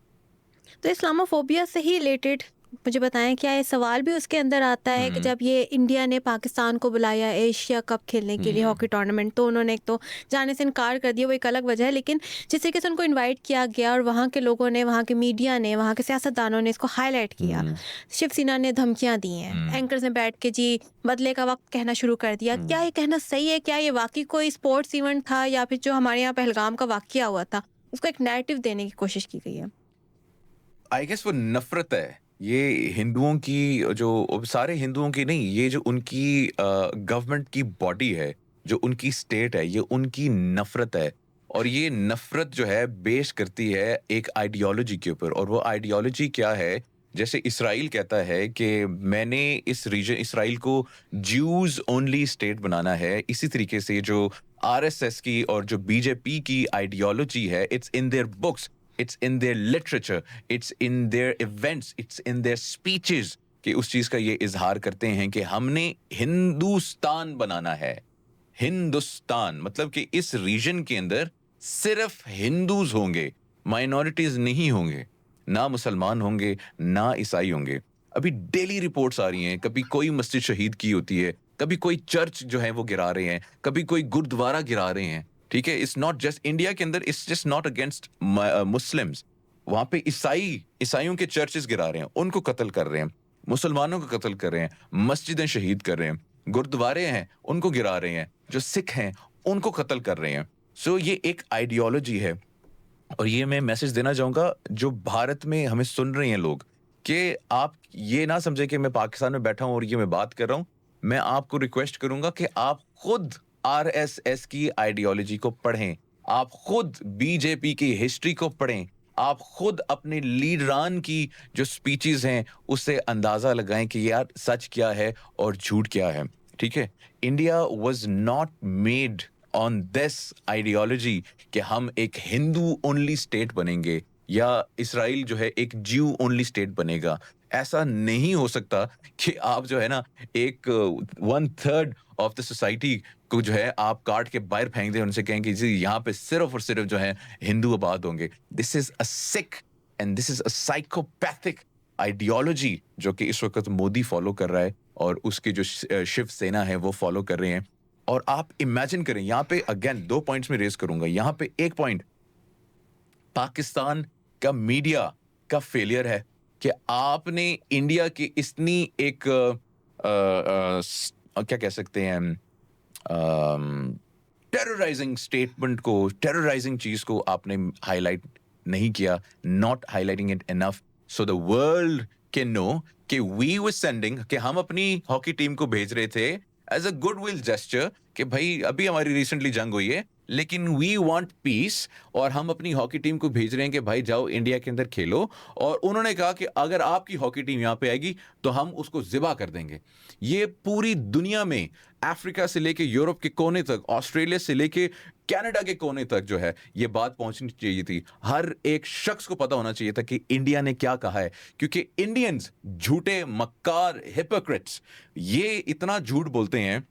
तो इस्लामोफोबिया से ही रिलेटेड मुझे बताएं, क्या ये सवाल भी उसके अंदर आता है कि जब ये इंडिया ने पाकिस्तान को बुलाया एशिया कप खेलने के लिए हॉकी टूर्नामेंट, तो उन्होंने एक तो जाने से इनकार कर दिया, वो एक अलग वजह है, लेकिन जिस तरीके से उनको इनवाइट किया गया और वहाँ के लोगों ने, वहाँ के मीडिया ने, वहाँ के सियासतदानों ने इसको हाईलाइट किया, शिवसेना ने धमकियाँ दी हैं, एंकर्स ने बैठ के जी बदले का वक्त कहना शुरू कर दिया. क्या ये कहना सही है? क्या ये वाकई कोई स्पोर्ट्स इवेंट था या फिर जो हमारे यहाँ पहलगाम का वाकया हुआ था उसको एक नैरेटिव देने की कोशिश की गई है? आई गेस वो नफरत है, ये हिंदुओं की, जो सारे हिंदुओं की नहीं, ये जो उनकी गवर्नमेंट की बॉडी है, जो उनकी स्टेट है, ये उनकी नफरत है. और ये नफरत जो है बेस करती है एक आइडियोलॉजी के ऊपर. और वो आइडियोलॉजी क्या है? जैसे इसराइल कहता है कि मैंने इस रीजन इसराइल को ज्यूज ओनली स्टेट बनाना है. इसी तरीके से जो आरएसएस की और जो बीजेपी की आइडियोलॉजी है, it's in their books, it's in their literature, it's in their events, it's in their speeches कि उस चीज का ये इजहार करते हैं कि हमने हिंदुस्तान बनाना है. हिंदुस्तान मतलब कि इस रीजन के अंदर सिर्फ हिंदूज होंगे, माइनॉरिटीज नहीं होंगे, ना मुसलमान होंगे ना ईसाई होंगे. अभी डेली रिपोर्ट्स आ रही हैं, कभी कोई मस्जिद शहीद की होती है, कभी कोई चर्च जो है वो गिरा रहे हैं, कभी कोई गुरुद्वारा गिरा रहे हैं. ठीक है, इट्स नॉट जस्ट इंडिया के अंदर, it's just not against Muslims. वहां पे ईसाइयों के चर्चेस गिरा रहे हैं, उनको कत्ल कर रहे हैं, मुसलमानों को कत्ल कर रहे हैं, मस्जिदें शहीद कर रहे हैं, गुरुद्वारे हैं उनको गिरा रहे हैं, जो सिख हैं उनको कत्ल कर रहे हैं. सो ये एक आइडियोलॉजी है. और ये मैं मैसेज देना चाहूंगा जो भारत में हमें सुन रहे हैं लोग, कि आप ये ना समझे कि मैं पाकिस्तान में बैठा हूं और ये मैं बात कर रहा हूं. मैं आपको रिक्वेस्ट करूंगा कि आप खुद आरएसएस की आइडियोलॉजी को पढ़ें, आप खुद बीजेपी की हिस्ट्री को पढ़ें, आप खुद अपने लीडरान की जो स्पीचेस हैं उससे अंदाजा लगाएं कि यार सच क्या है और झूठ क्या है. ठीक है, India was not made on this ideology कि हम एक हिंदू ओनली स्टेट बनेंगे या इसराइल जो है एक ज्यू ओनली स्टेट बनेगा. ऐसा नहीं हो सकता कि आप जो है ना एक 1/3 ऑफ द सोसाइटी को जो है आप काट के बाहर फेंक दें, उनसे कहें कि जी यहाँ पे सिर्फ और सिर्फ जो है हिंदू आबाद होंगे. This is a sick and this is a psychopathic ideology जो कि इस वक्त मोदी फॉलो कर रहा है और उसके जो शिवसेना है वो फॉलो कर रहे हैं. और आप इमेजिन करें, यहाँ पे अगेन 2 पॉइंट्स में रेज करूंगा. यहाँ पे एक पॉइंट पाकिस्तान का मीडिया का फेलियर है कि आपने इंडिया की इतनी एक क्या कह सकते हैं टेरराइजिंग स्टेटमेंट को, टेरराइजिंग चीज को आपने हाईलाइट नहीं किया, not highlighting it enough so the world can know कि वी वर सेंडिंग, कि हम अपनी हॉकी टीम को भेज रहे थे एज अ गुडविल जेस्चर कि भाई अभी हमारी रिसेंटली जंग हुई है लेकिन वी वांट पीस, और हम अपनी हॉकी टीम को भेज रहे हैं कि भाई जाओ इंडिया के अंदर खेलो. और उन्होंने कहा कि अगर आपकी हॉकी टीम यहाँ पे आएगी तो हम उसको ज़िबा कर देंगे. ये पूरी दुनिया में, अफ्रीका से लेके यूरोप के कोने तक, ऑस्ट्रेलिया से लेके कनाडा के कोने तक जो है ये बात पहुंचनी चाहिए थी. हर एक शख्स को पता होना चाहिए था कि इंडिया ने क्या कहा है, क्योंकि इंडियंस झूठे, मक्कार, हिपोक्रेट्स, ये इतना झूठ बोलते हैं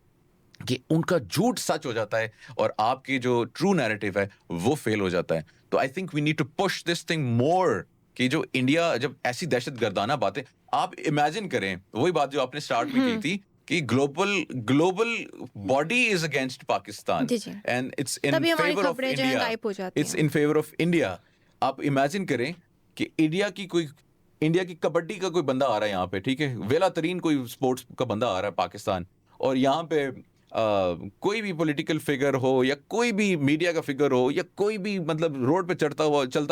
कि उनका झूठ सच हो जाता है और आपकी जो ट्रू नैरेटिव है वो फेल हो जाता है. तो I think we need to push this thing more कि जो इंडिया जब ऐसी दहशतगर्दाना बातें, आप इमेजिन करें वही बात जो आपने स्टार्ट में की थी कि global body is against Pakistan and it's in favour of India, it's in favour of India. आप इमेजिन करें कि इंडिया की कबड्डी का कोई बंदा आ रहा है यहाँ पे, ठीक है, वेला तरीन कोई स्पोर्ट्स का बंदा आ रहा है पाकिस्तान, और यहाँ पे कोई भी पॉलिटिकल फिगर हो या कोई भी मीडिया का फिगर हो या कोई भी मतलब रोड पे चलता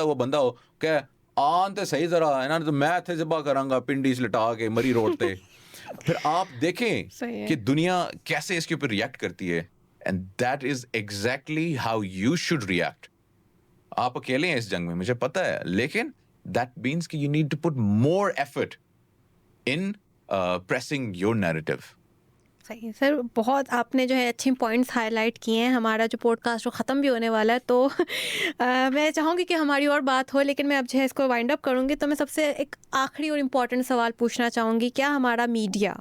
हुआ बंदा हो, क्या आन ते सही जरा इन्हां ने तो मैं इत्थे ज़िबा करांगा पिंडी च लिटा के मरी रोड ते। फिर आप देखें सही है। कि दुनिया कैसे इसके ऊपर रिएक्ट करती है, and that is exactly how you should react. आप अकेले हैं इस जंग में, मुझे पता है, लेकिन दैट मीन्स कि you need to put more effort in pressing your narrative. सही है सर, बहुत आपने जो है अच्छे पॉइंट्स हाईलाइट किए हैं। हमारा जो पॉडकास्ट वो ख़त्म भी होने वाला है, तो मैं चाहूँगी कि हमारी और बात हो, लेकिन मैं अब जो है इसको वाइंड अप करूँगी। तो मैं सबसे एक आखिरी और इम्पॉर्टेंट सवाल पूछना चाहूँगी, क्या हमारा मीडिया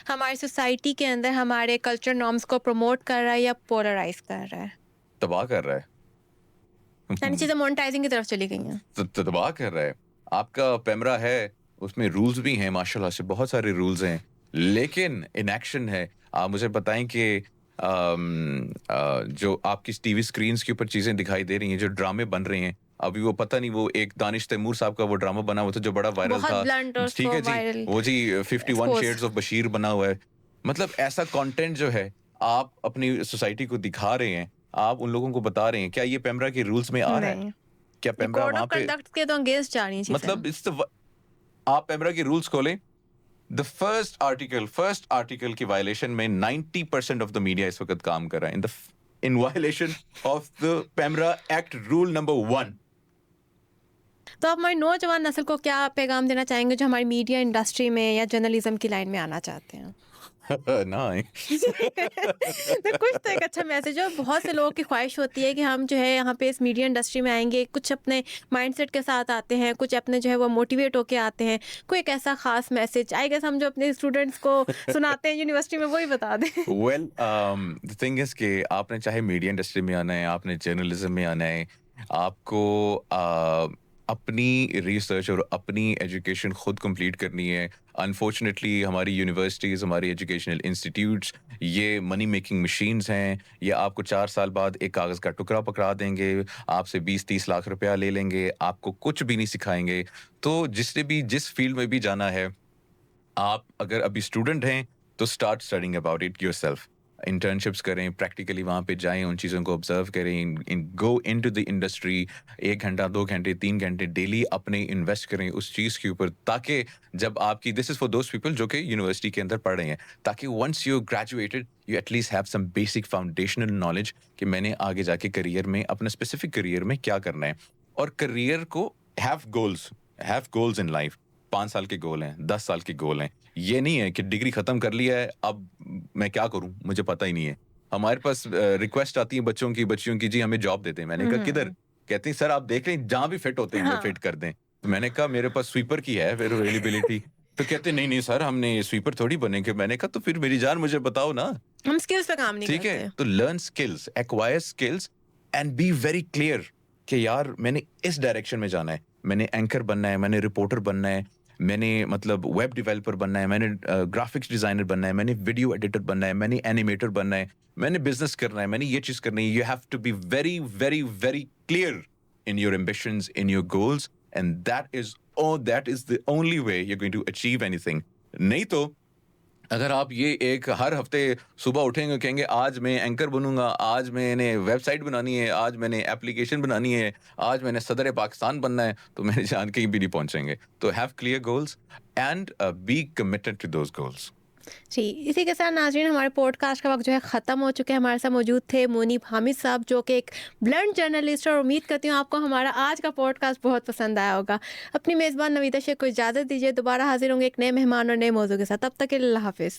हमारी सोसाइटी के अंदर हमारे कल्चर नॉर्म्स को प्रमोट कर रहा है या पोलराइज कर रहा है? तबाह कर रहा है। यानी चीज़ें मोनेटाइजिंग की तरफ चली गई हैं। तबाह कर रहा है। आपका पैमरा है, उसमें रूल्स भी हैं माशाल्लाह से, बहुत सारे रूल्स हैं, लेकिन इनएक्शन है। आप मुझे बताएं कि जो आपकी टीवी स्क्रीन्स के ऊपर चीजें दिखाई दे रही हैं, जो ड्रामे बन रहे हैं, अभी वो पता नहीं, वो एक दानिश तैमूर साहब का वो ड्रामा बना हुआ था जो बड़ा वायरल बहुत था, blunt और ठीक है so जी, viral वो जी 51 exposed। शेड्स ऑफ बशीर बना हुआ है। मतलब ऐसा कंटेंट जो है आप अपनी सोसाइटी को दिखा रहे हैं, आप उन लोगों को बता रहे हैं, क्या ये पैमरा के रूल्स में आ रहा है? नहीं, क्या ये पैमरा कोड वहां ऑफ पे, कंडक्ट के तो अगेंस्ट जा रही हैं चीज़ें। मतलब आप पैमरा के रूल्स खोलें, द फर्स्ट आर्टिकल की वायलेशन में 90% ऑफ द मीडिया इस वक्त काम कर रहा है in violation of the PEMRA act rule number 1। तो आप हमारी नौजवान नस्ल को क्या पैगाम देना चाहेंगे जो हमारी मीडिया इंडस्ट्री में या जर्नलिज्म की लाइन में आना चाहते हैं? ना तो कुछ तो एक अच्छा मैसेज हो। बहुत से लोगों की ख्वाहिश होती है कि हम जो है यहाँ पे इस मीडिया इंडस्ट्री में आएंगे, कुछ अपने माइंडसेट के साथ आते हैं, कुछ अपने जो है वो मोटिवेट होके आते हैं। कोई एक ऐसा खास मैसेज आई गेस हम जो अपने स्टूडेंट्स को सुनाते हैं यूनिवर्सिटी में, वही बता दें। वेल द थिंग इज कि आपने चाहे मीडिया इंडस्ट्री में आना है, आपने जर्नलिज्म में आना है, आपको अपनी रिसर्च और अपनी एजुकेशन खुद कंप्लीट करनी है। अनफॉर्चुनेटली हमारी यूनिवर्सिटीज़, हमारी एजुकेशनल इंस्टीट्यूट्स ये मनी मेकिंग मशीन्स हैं। ये आपको 4 साल बाद एक कागज़ का टुकड़ा पकड़ा देंगे, आपसे 20-30 लाख रुपया ले लेंगे, आपको कुछ भी नहीं सिखाएंगे। तो जिसने भी जिस फील्ड में भी जाना है, आप अगर अभी स्टूडेंट हैं तो start studying about it yourself. Internships करें, प्रैक्टिकली वहाँ पे जाएं, उन चीज़ों को ऑब्जर्व करें, गो इनटू द इंडस्ट्री। 1 घंटा, 2 घंटे, 3 घंटे डेली अपने इन्वेस्ट करें उस चीज़ के ऊपर, ताकि जब आपकी, this is for those people जो कि यूनिवर्सिटी के अंदर पढ़ रहे हैं, ताकि once you graduated you at least have some basic foundational knowledge कि मैंने आगे जाके करियर में, अपना स्पेसिफिक करियर में क्या करना है। और करियर को हैव गोल्स इन लाइफ। 5 साल के गोल हैं, 10 साल के गोल हैं। ये नहीं है कि डिग्री खत्म कर लिया है, अब मैं क्या करूं, मुझे पता ही नहीं है। हमारे पास रिक्वेस्ट आती है बच्चियों की, जी हमें जॉब देते हैं। मैंने कहा किधर? कहते हैं सर आप देख लें, जहां भी फिट होते हैं हमें फिट कर दें। तो मैंने कहा मेरे पास स्वीपर की है फिर अवेलेबिलिटी। तो कहते नहीं सर, हमने स्वीपर थोड़ी बनेंगे। मैंने कहा तो फिर मेरी जान मुझे बताओ ना। हम स्किल्स पे काम नहीं ठीक करते। है, तो learn skills, acquire skills and be very clear कि यार मैंने इस डायरेक्शन में जाना है, मैंने एंकर बनना है, मैंने रिपोर्टर बनना है, मैंने मतलब वेब डेवलपर बनना है, मैंने ग्राफिक्स डिजाइनर बनना है, मैंने वीडियो एडिटर बनना है, मैंने एनिमेटर बनना है, मैंने बिजनेस करना है, मैंने ये चीज करनी है। You have to be very very very clear in your ambitions, in your goals, and that is the only way you are going to achieve anything. नहीं तो अगर आप ये एक हर हफ्ते सुबह उठेंगे, कहेंगे आज मैं एंकर बनूंगा, आज मैंने वेबसाइट बनानी है, आज मैंने एप्लीकेशन बनानी है, आज मैंने सदर पाकिस्तान बनना है, तो मेरे जान कहीं भी नहीं पहुंचेंगे। तो have clear goals and be committed to those goals. जी, इसी के साथ नाज़रीन हमारे पॉडकास्ट का वक्त जो है ख़त्म हो चुका है। हमारे साथ मौजूद थे मुनीब हामिद साहब, जो कि एक ब्लंट जर्नलिस्ट, और उम्मीद करती हूँ आपको हमारा आज का पॉडकास्ट बहुत पसंद आया होगा। अपनी मेज़बान नवीदा शेख को इजाज़त दीजिए, दोबारा हाजिर होंगे एक नए मेहमान और नए मौजू के साथ। तब तक के लिए अल्लाह हाफिज़।